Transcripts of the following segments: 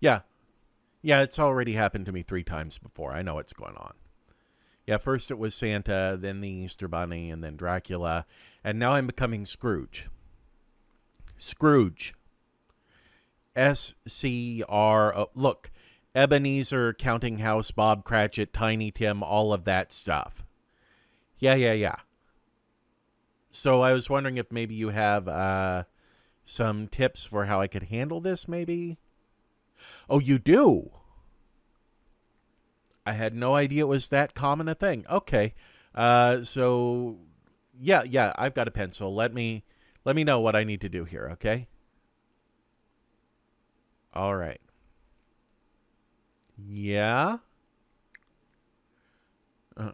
Yeah. Yeah, it's already happened to me 3 times before. I know what's going on. Yeah, first it was Santa, then the Easter Bunny, and then Dracula, and now I'm becoming Scrooge. Scrooge. SCRO. Look, Ebenezer, Counting House, Bob Cratchit, Tiny Tim, all of that stuff. Yeah. So I was wondering if maybe you have some tips for how I could handle this, maybe? Oh, you do? I had no idea it was that common a thing. Okay. So yeah, I've got a pencil. Let me know what I need to do here, okay? All right. Yeah. Uh,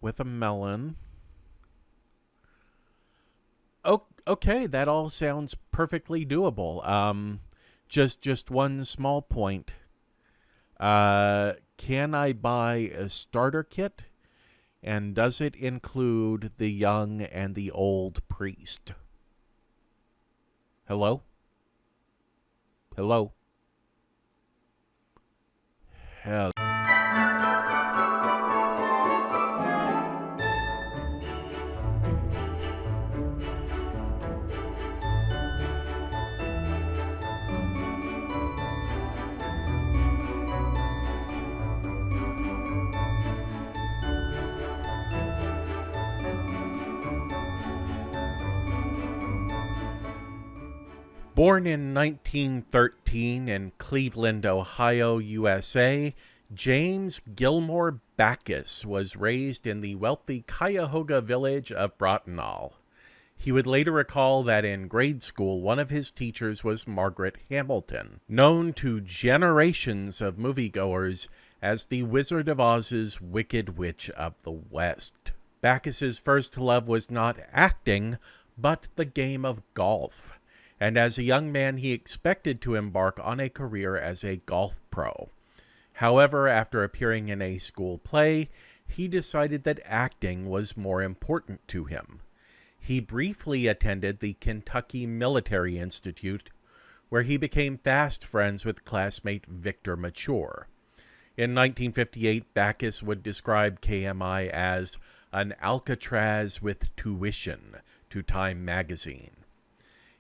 with a melon. Oh, okay, that all sounds perfectly doable. Just one small point. Can I buy a starter kit? And does it include the young and the old priest? Hello? Hello? Hello? Born in 1913 in Cleveland, Ohio, USA, James Gilmore Backus was raised in the wealthy Cuyahoga village of Bratenahl. He would later recall that in grade school, one of his teachers was Margaret Hamilton, known to generations of moviegoers as the Wizard of Oz's Wicked Witch of the West. Backus's first love was not acting, but the game of golf, and as a young man he expected to embark on a career as a golf pro. However, after appearing in a school play, he decided that acting was more important to him. He briefly attended the Kentucky Military Institute, where he became fast friends with classmate Victor Mature. In 1958, Backus would describe KMI as an Alcatraz with tuition to Time magazine.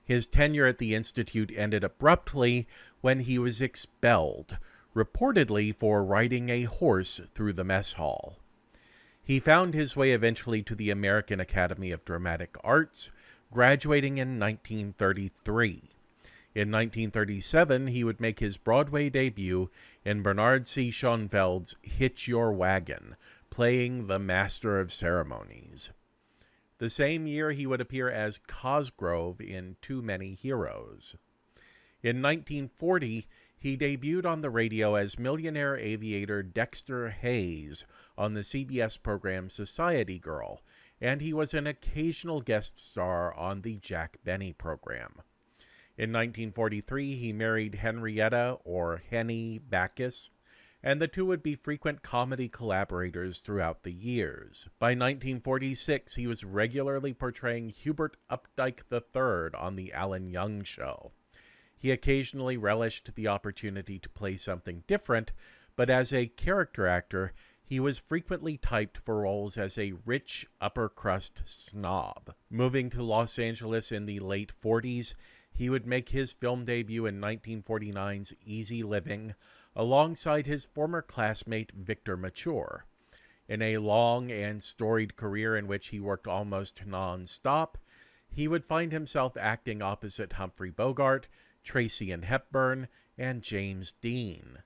His tenure at the Institute ended abruptly when he was expelled, reportedly for riding a horse through the mess hall. He found his way eventually to the American Academy of Dramatic Arts, graduating in 1933. In 1937, he would make his Broadway debut in Bernard C. Schoenfeld's Hitch Your Wagon, playing the Master of Ceremonies. The same year, he would appear as Cosgrove in Too Many Heroes. In 1940, he debuted on the radio as millionaire aviator Dexter Hayes on the CBS program Society Girl, and he was an occasional guest star on the Jack Benny program. In 1943, he married Henrietta, or Henny, Backus, and the two would be frequent comedy collaborators throughout the years. By 1946, he was regularly portraying Hubert Updike III on The Alan Young Show. He occasionally relished the opportunity to play something different, but as a character actor, he was frequently typed for roles as a rich, upper-crust snob. Moving to Los Angeles in the late 40s, he would make his film debut in 1949's Easy Living, alongside his former classmate Victor Mature. In a long and storied career in which he worked almost non-stop, he would find himself acting opposite Humphrey Bogart, Tracy and Hepburn, and James Dean.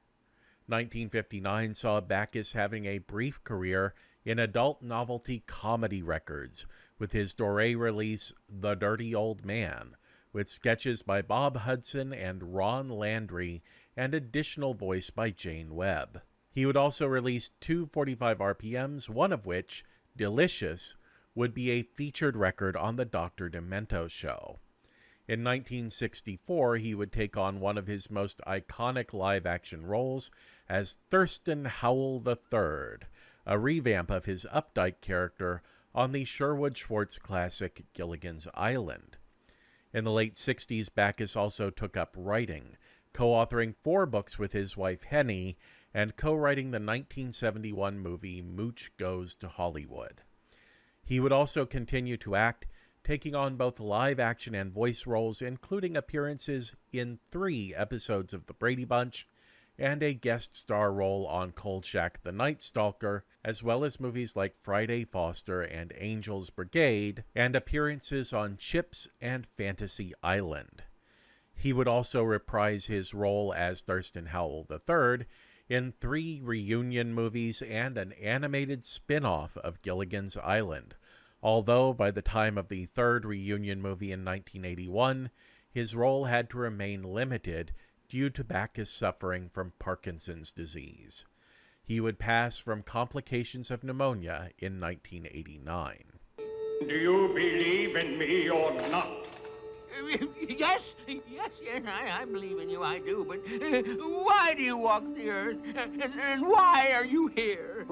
1959 saw Backus having a brief career in adult novelty comedy records with his Doré release The Dirty Old Man, with sketches by Bob Hudson and Ron Landry and additional voice by Jane Webb. He would also release 245 RPMs, one of which, Delicious, would be a featured record on the Dr. Demento show. In 1964, he would take on one of his most iconic live-action roles as Thurston Howell III, a revamp of his Updike character on the Sherwood Schwartz classic Gilligan's Island. In the late 60s, Backus also took up writing, co-authoring 4 books with his wife Henny, and co-writing the 1971 movie Mooch Goes to Hollywood. He would also continue to act, taking on both live action and voice roles, including appearances in 3 episodes of The Brady Bunch, and a guest star role on Kolchak the Night Stalker, as well as movies like Friday Foster and Angel's Brigade, and appearances on Chips and Fantasy Island. He would also reprise his role as Thurston Howell III in 3 reunion movies and an animated spin-off of Gilligan's Island, although by the time of the 3rd reunion movie in 1981, his role had to remain limited due to Backus suffering from Parkinson's disease. He would pass from complications of pneumonia in 1989. Do you believe in me or not? Yes, I believe in you, I do, but why do you walk the earth, and why are you here?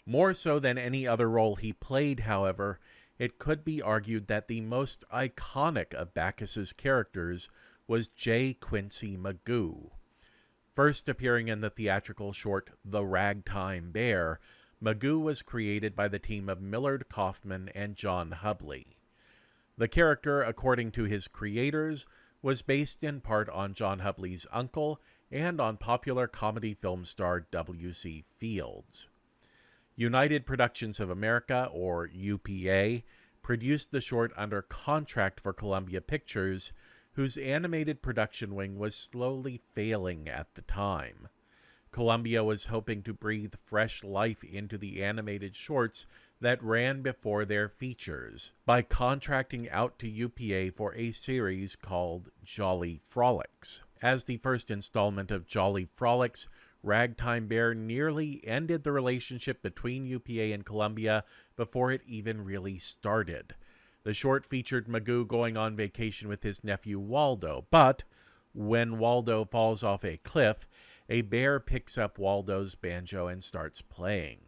More so than any other role he played, however, it could be argued that the most iconic of Backus's characters was J. Quincy Magoo. First appearing in the theatrical short The Ragtime Bear, Magoo was created by the team of Millard Kaufman and John Hubley. The character, according to his creators, was based in part on John Hubley's uncle and on popular comedy film star W.C. Fields. United Productions of America, or UPA, produced the short under contract for Columbia Pictures, whose animated production wing was slowly failing at the time. Columbia was hoping to breathe fresh life into the animated shorts that ran before their features by contracting out to UPA for a series called Jolly Frolics. As the first installment of Jolly Frolics, Ragtime Bear nearly ended the relationship between UPA and Columbia before it even really started. The short featured Magoo going on vacation with his nephew Waldo, but when Waldo falls off a cliff, a bear picks up Waldo's banjo and starts playing.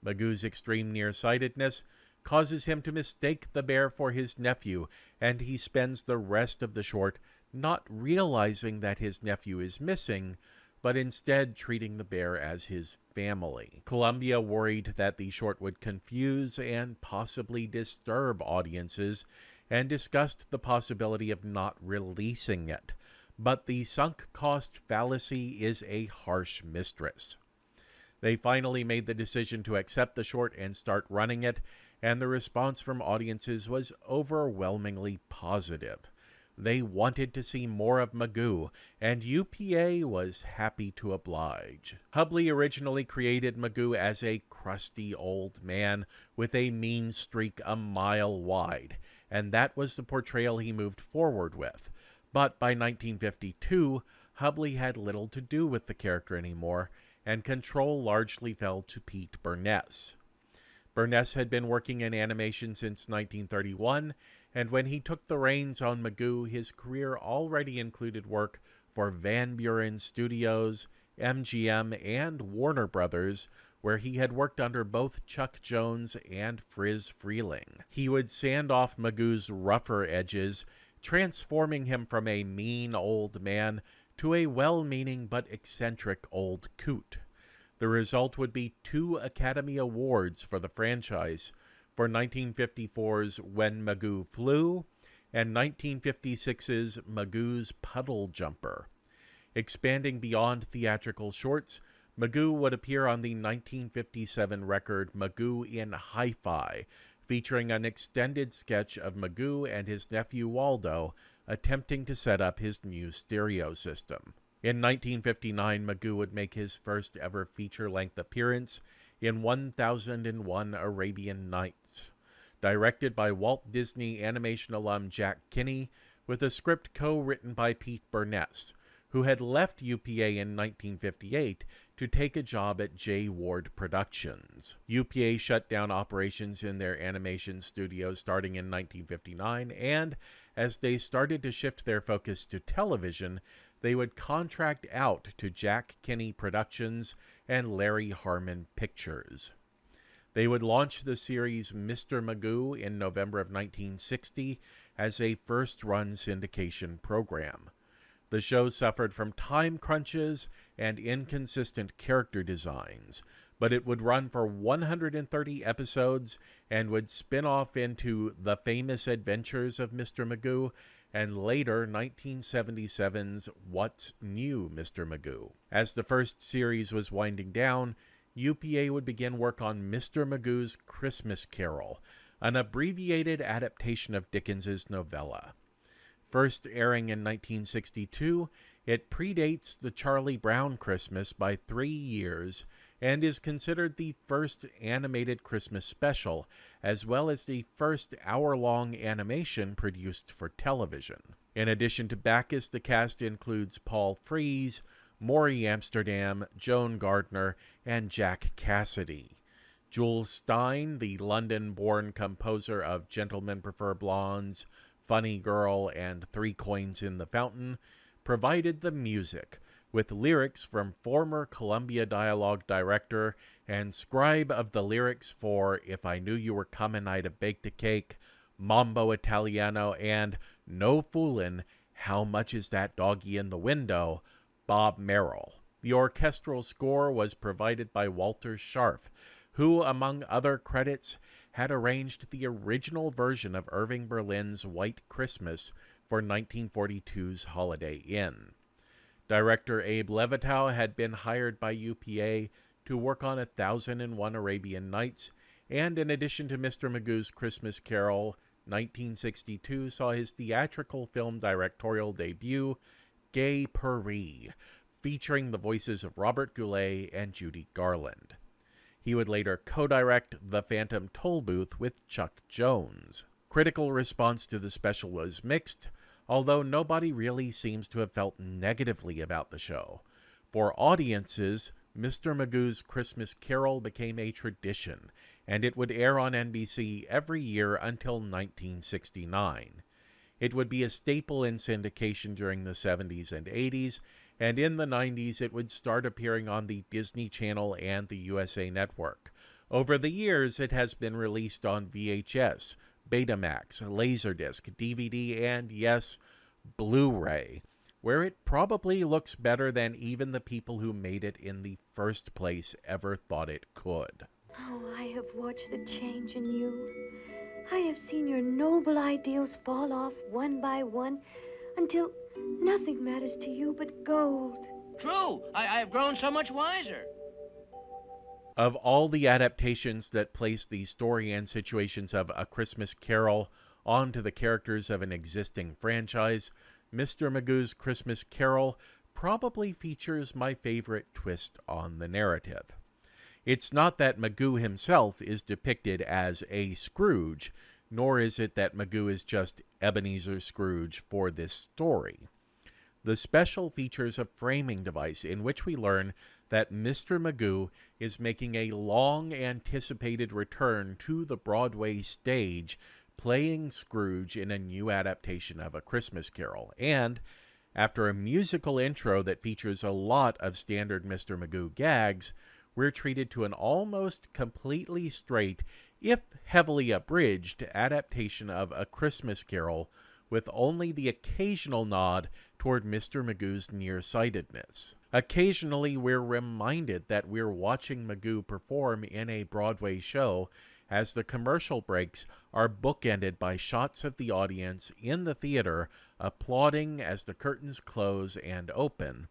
Magoo's extreme nearsightedness causes him to mistake the bear for his nephew, and he spends the rest of the short not realizing that his nephew is missing, but instead treating the bear as his family. Columbia worried that the short would confuse and possibly disturb audiences, and discussed the possibility of not releasing it. But the sunk cost fallacy is a harsh mistress. They finally made the decision to accept the short and start running it, and the response from audiences was overwhelmingly positive. They wanted to see more of Magoo, and UPA was happy to oblige. Hubley originally created Magoo as a crusty old man with a mean streak a mile wide, and that was the portrayal he moved forward with. But by 1952, Hubley had little to do with the character anymore, and control largely fell to Pete Burness. Burness had been working in animation since 1931, and when he took the reins on Magoo, his career already included work for Van Buren Studios, MGM, and Warner Brothers, where he had worked under both Chuck Jones and Friz Freleng. He would sand off Magoo's rougher edges, transforming him from a mean old man to a well-meaning but eccentric old coot. The result would be 2 Academy Awards for the franchise, for 1954's When Magoo Flew and 1956's Magoo's Puddle Jumper. Expanding beyond theatrical shorts, Magoo would appear on the 1957 record Magoo in Hi-Fi, featuring an extended sketch of Magoo and his nephew Waldo attempting to set up his new stereo system. In 1959, Magoo would make his first ever feature-length appearance in 1001 Arabian Nights, directed by Walt Disney animation alum Jack Kinney, with a script co-written by Pete Burness, who had left UPA in 1958 to take a job at J. Ward Productions. UPA shut down operations in their animation studios starting in 1959, and as they started to shift their focus to television, they would contract out to Jack Kinney Productions and Larry Harmon Pictures. They would launch the series Mr. Magoo in November of 1960, as a first-run syndication program. The show suffered from time crunches and inconsistent character designs, but it would run for 130 episodes and would spin off into The Famous Adventures of Mr. Magoo and later 1977's What's New, Mr. Magoo. As the first series was winding down, UPA would begin work on Mr. Magoo's Christmas Carol, an abbreviated adaptation of Dickens's novella. First airing in 1962, it predates the Charlie Brown Christmas by 3 years and is considered the first animated Christmas special, as well as the first hour-long animation produced for television. In addition to Backus, the cast includes Paul Frees, Maury Amsterdam, Joan Gardner, and Jack Cassidy. Jules Stein, the London-born composer of Gentlemen Prefer Blondes, Funny Girl, and Three Coins in the Fountain, provided the music, with lyrics from former Columbia Dialogue director and scribe of the lyrics for If I Knew You Were Comin' I'd Have Baked a Cake, Mambo Italiano, and No Foolin', How Much Is That Doggy in the Window, Bob Merrill. The orchestral score was provided by Walter Scharf, who, among other credits, had arranged the original version of Irving Berlin's White Christmas for 1942's Holiday Inn. Director Abe Levitow had been hired by UPA to work on 1001 Arabian Nights, and in addition to Mr. Magoo's Christmas Carol, 1962 saw his theatrical film directorial debut, Gay Paris, featuring the voices of Robert Goulet and Judy Garland. He would later co-direct The Phantom Tollbooth with Chuck Jones. Critical response to the special was mixed, although nobody really seems to have felt negatively about the show. For audiences, Mr. Magoo's Christmas Carol became a tradition, and it would air on NBC every year until 1969. It would be a staple in syndication during the 70s and 80s, and in the 90s it would start appearing on the Disney Channel and the USA Network. Over the years, it has been released on VHS, Betamax, Laserdisc, DVD, and yes, Blu-ray, where it probably looks better than even the people who made it in the first place ever thought it could. Oh, I have watched the change in you. I have seen your noble ideals fall off one by one until nothing matters to you but gold. True. I've grown so much wiser. Of all the adaptations that place the story and situations of A Christmas Carol onto the characters of an existing franchise, Mr. Magoo's Christmas Carol probably features my favorite twist on the narrative. It's not that Magoo himself is depicted as a Scrooge, nor is it that Magoo is just Ebenezer Scrooge for this story. The special features a framing device in which we learn that Mr. Magoo is making a long-anticipated return to the Broadway stage, playing Scrooge in a new adaptation of A Christmas Carol. And, after a musical intro that features a lot of standard Mr. Magoo gags, we're treated to an almost completely straight, if heavily abridged, adaptation of A Christmas Carol, with only the occasional nod toward Mr. Magoo's nearsightedness. Occasionally, we're reminded that we're watching Magoo perform in a Broadway show, as the commercial breaks are bookended by shots of the audience in the theater applauding as the curtains close and open.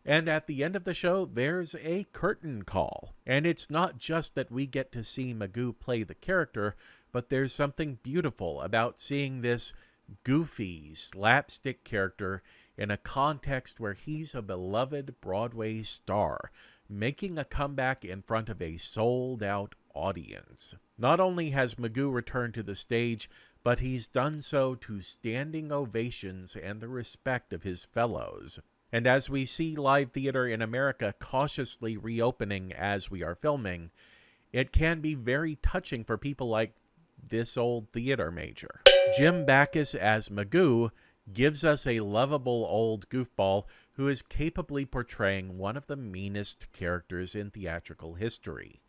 And at the end of the show, there's a curtain call. And it's not just that we get to see Magoo play the character, but there's something beautiful about seeing this goofy, slapstick character in a context where he's a beloved Broadway star, making a comeback in front of a sold-out audience. Not only has Magoo returned to the stage, but he's done so to standing ovations and the respect of his fellows. And as we see live theater in America cautiously reopening as we are filming, it can be very touching for people like this old theater major. Jim Backus as Magoo gives us a lovable old goofball who is capably portraying one of the meanest characters in theatrical history.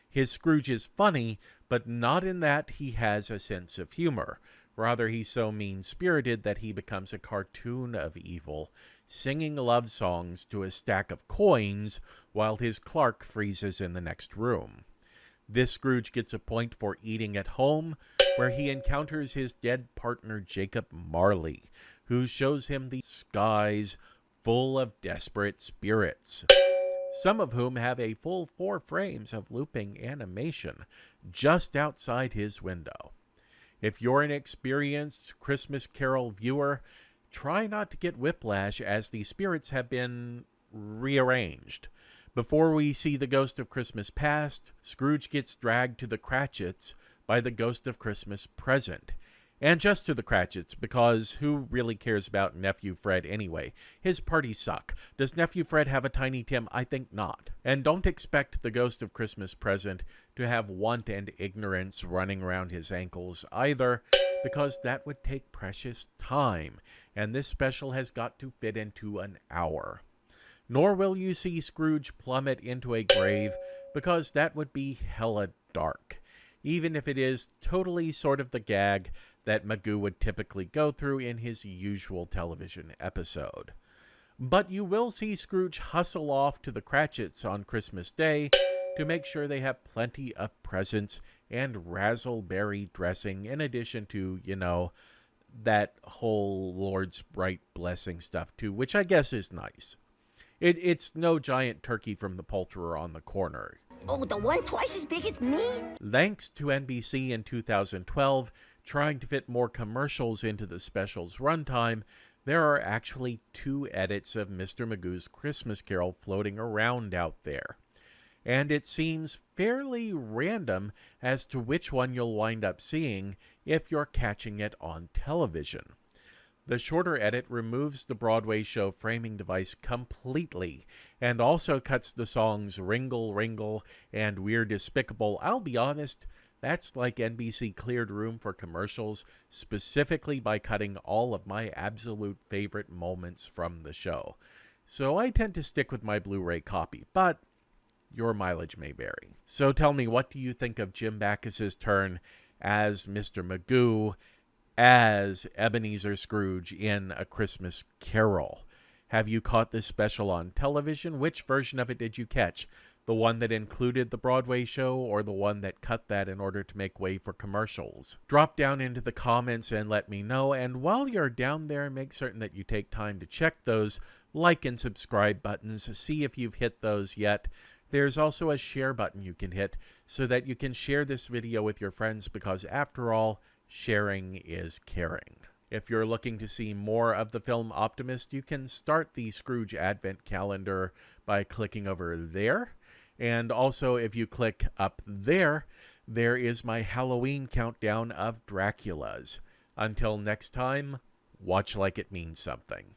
His Scrooge is funny, but not in that he has a sense of humor. Rather, he's so mean-spirited that he becomes a cartoon of evil, singing love songs to a stack of coins while his clerk freezes in the next room. This Scrooge gets a point for eating at home, where he encounters his dead partner Jacob Marley, who shows him the skies full of desperate spirits, some of whom have a full 4 frames of looping animation just outside his window. If you're an experienced Christmas Carol viewer, try not to get whiplash as the spirits have been rearranged. Before we see the Ghost of Christmas Past, Scrooge gets dragged to the Cratchits by the Ghost of Christmas Present. And just to the Cratchits, because who really cares about Nephew Fred anyway? His parties suck. Does Nephew Fred have a Tiny Tim? I think not. And don't expect the Ghost of Christmas Present to have want and ignorance running around his ankles either, because that would take precious time, and this special has got to fit into an hour. Nor will you see Scrooge plummet into a grave, because that would be hella dark, even if it is totally sort of the gag that Magoo would typically go through in his usual television episode. But you will see Scrooge hustle off to the Cratchits on Christmas Day to make sure they have plenty of presents and razzleberry dressing, in addition to, that whole Lord's bright blessing stuff too, which I guess is nice. It's no giant turkey from the poulterer on the corner. Oh, the one twice as big as me? Thanks to NBC in 2012 trying to fit more commercials into the special's runtime, there are actually 2 edits of Mr. Magoo's Christmas Carol floating around out there. And it seems fairly random as to which one you'll wind up seeing if you're catching it on television. The shorter edit removes the Broadway show framing device completely, and also cuts the songs Ringle Ringle and We're Despicable. I'll be honest, that's like NBC cleared room for commercials, specifically by cutting all of my absolute favorite moments from the show. So I tend to stick with my Blu-ray copy, but your mileage may vary. So tell me, what do you think of Jim Backus's turn as Mr. Magoo, as Ebenezer Scrooge in A Christmas Carol? Have you caught this special on television? Which version of it did you catch? The one that included the Broadway show, or the one that cut that in order to make way for commercials? Drop down into the comments and let me know. And while you're down there, make certain that you take time to check those like and subscribe buttons. See if you've hit those yet. There's also a share button you can hit so that you can share this video with your friends, because after all, sharing is caring. If you're looking to see more of the film Optimist, you can start the Scrooge Advent Calendar by clicking over there. And also, if you click up there, there is my Halloween countdown of Draculas. Until next time, watch like it means something.